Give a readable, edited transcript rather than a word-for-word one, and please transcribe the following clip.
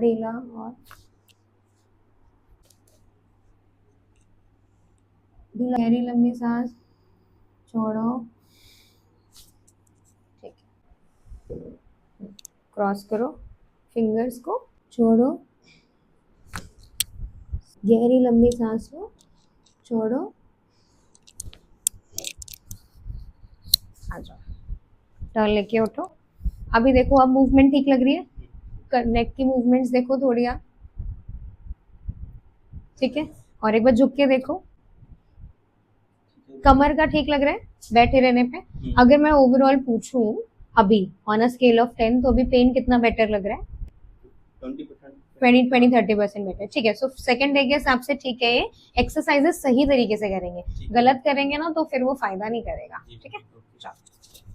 ढीला और गहरी लंबी सांस छोड़ो। ठीक है, क्रॉस करो फिंगर्स को, छोड़ो, गहरी लंबी सांस लो, छोड़ो, आ जाओ, टर्न लेके उठो। अभी देखो, अब मूवमेंट ठीक लग रही है, नेक की मूवमेंट्स देखो थोड़ी आप, ठीक है। और एक बार झुक के देखो, कमर का ठीक लग रहा है बैठे रहने पे। अगर मैं ओवरऑल पूछूं अभी ऑन अ स्केल ऑफ 10, तो अभी पेन कितना बेटर लग रहा है? 20-30% बेटर, ठीक है। सो सेकंड डे के हिसाब से ठीक है, ये एक्सरसाइजेस सही तरीके से करेंगे, गलत करेंगे ना तो फिर वो फायदा नहीं करेगा, ठीक है।